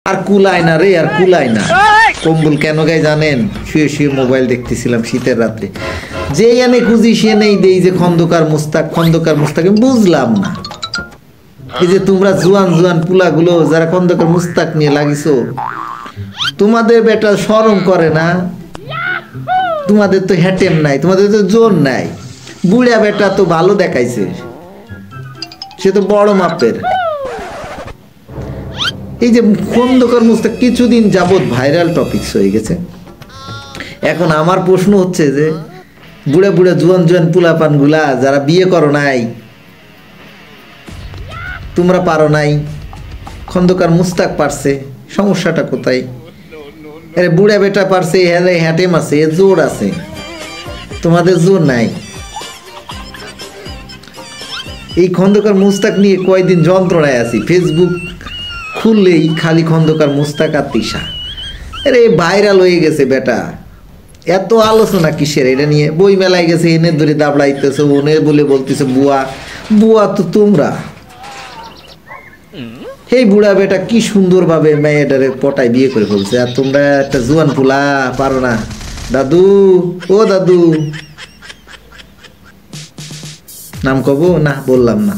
আর কুলায় না রে, আর কুলায় না। কম্বল কেন গায়ে জানেন? শুয়ে শুয়ে মোবাইল দেখতেছিলাম শীতের রাত্রে, যে এনে খুঁজি সে নেই দেই যে খন্দকার মুস্তাক, খন্দকার মুস্তাক। বুঝলাম না এই যে তোমরা জুয়ান জুয়ান পুলাগুলো যারা খন্দকার মুস্তাক নিয়ে লাগিছো, তোমাদের বেটা শরম করে না? তোমাদের তো হ্যাটেম নাই, তোমাদের তো জোর নাই। বুড়া বেটা তো ভালো দেখাইছে, সে তো বড় মাপের। এই যে খন্দকার মুস্তাক কিছুদিন যাবৎ ভাইরাল টপিকস হয়ে গেছে। এখন আমার প্রশ্ন হচ্ছে যে বুড়া বুড়া জুয়ান জুয়ান পুলাপান গুলা যারা বিয়ে করো নাই, তোমরা পারো নাই, খন্দকার মুস্তাক পারছে, সমস্যাটা কোথায়? আরে বুড়া বেটা পারছে, হ্যাটেম আছে, জোর আছে, তোমাদের জোর নাই। এই খন্দকার মুস্তাক নিয়ে কয়দিন যন্ত্রণায় আছি, ফেসবুক খুললেই খালি খন্দকার মুস্তাক আর তিশা। আরে ভাইরাল হয়ে গেছে বেটা, এত আলোচনা কিসের এটা নিয়ে? বই মেলায় গেছে, এনে ধরে দাবড়াইতেছে, ওনে বলে বলতেছে বুয়া। বুয়া তো তোমরা। এই বুড়া বেটা কি সুন্দরভাবে মেয়েটারে পটায় বিয়ে করে ফেলছে, আর তোমরা একটা জুয়ান পুলা পারো না। দাদু, ও দাদু, নাম কব না, বললাম না।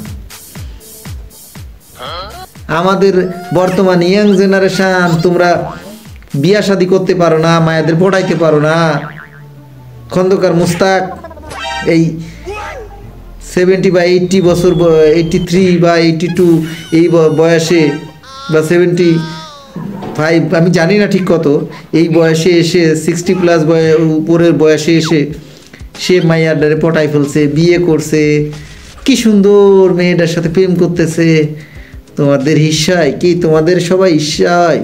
আমাদের বর্তমান ইয়াং জেনারেশন, তোমরা বিয়া শাদী করতে পারো না, মায়েদের পড়াইতে পারো না। খন্দকার মুস্তাক এই 70 বা 80 বছর, 83 বা 82 এই বয়সে, বা 75, আমি জানি না ঠিক কত, এই বয়সে এসে 60 প্লাস উপরের বয়সে এসে সে মাইয়াডারে পটাই ফেলছে, বিয়ে করছে, কি সুন্দর মেয়েটার সাথে প্রেম করতেছে। তোমাদের হিসায় কি? তোমাদের সবাই ঈর্ষায়।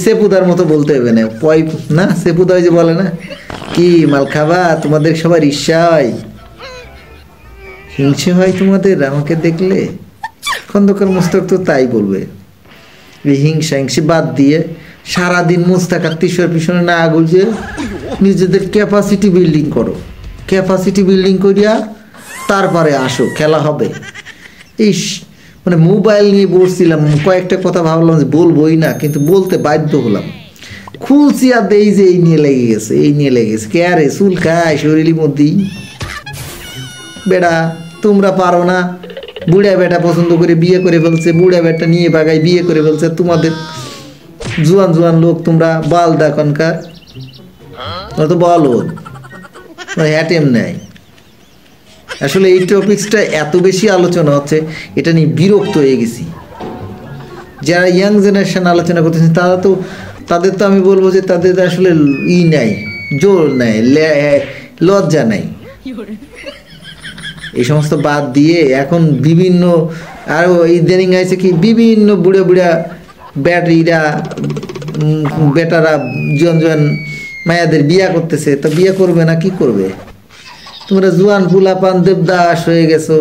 সেপুদার মতো বলতে হবে না, না সেপুদা যে বলে না কি মাল খাবা, তোমাদের সবার ঈর্ষায়, হিংসে হয় তোমাদের আমাকে দেখলে। খন্দকার মুস্তাক তো তাই বলবে। এই হিংসা হিংসি বাদ দিয়ে সারাদিন মুস্তাক আর তিশার পিছনে না গুলছে, নিজেদের ক্যাপাসিটি বিল্ডিং করো। ক্যাপাসিটি বিল্ডিং করিয়া তারপরে আসো, খেলা হবে। এই মানে মোবাইল নিয়ে বসছিলাম, কয়েকটা কথা ভাবলাম যে বলবোই না, কিন্তু বলতে বাধ্য হলাম। খুলছি আর দেই যে এই নিয়ে লেগে গেছে, এই নিয়ে লেগে গেছে। কে আরে চুল খায় শরীরের মধ্যেই। বেটা তোমরা পারো না, বুড়া বেটা পছন্দ করে বিয়ে করে ফেলছে, বুড়া বেটা নিয়ে বাগায় বিয়ে করে ফেলছে। তোমাদের জুয়ান জুয়ান লোক, তোমরা বাল এখনকার, তোমরা তো বলো হ্যাটেম নেয়। আসলে এই টপিক্সটা এত বেশি আলোচনা হচ্ছে, এটা নিয়ে বিরক্ত হয়ে গেছি। যারা ইয়াং জেনারেশন আলোচনা করতেছেন তাদের তো আমি বলবো যে তাদের আসলে নাই, জোর নাই, লজ্জা নাই। এই সমস্ত বাদ দিয়ে এখন বিভিন্ন আরও ইদানিং আছে কি, বিভিন্ন বুড়া বুড়া ব্যাটারিরা, বেটারা জোয়ান জোয়ান মায়াদের বিয়া করতেছে। তো বিয়া করবে না কি করবে? তোমরা জুয়ান পুলাপান দেবদাস হয়ে গেছো,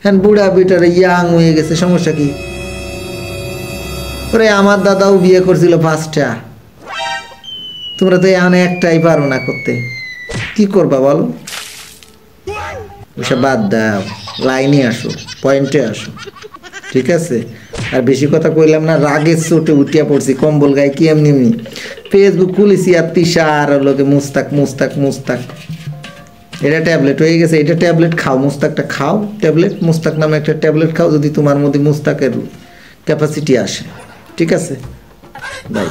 হ্যাঁ বুড়া বেটারা ইয়াং হয়ে গেছে, সমস্যা কি? ওরে আমার দাদাও বিয়ে করছিল 5টা, তোমরা তো এখন একটাই পারো না করতে, কি করবা বলো? ওসব বাদ দাও, লাইনে আসো, পয়েন্টে আসো, ঠিক আছে? আর বেশি কথা কইলাম না, রাগের চোটে উঠিয়া পড়ছি, কম্বল গায়ে কি এমনি এমনি ফেসবুক খুলেছি আর তিশা আর লোকে মুস্তাক মুস্তাক মুস্তাক। এটা ট্যাবলেট হয়ে গেছে, এটা ট্যাবলেট খাও, মুস্তাকটা খাও, ট্যাবলেট মুস্তাক নামে একটা ট্যাবলেট খাও, যদি তোমার মধ্যে মুস্তাকের ক্যাপাসিটি আসে, ঠিক আছে? বাই।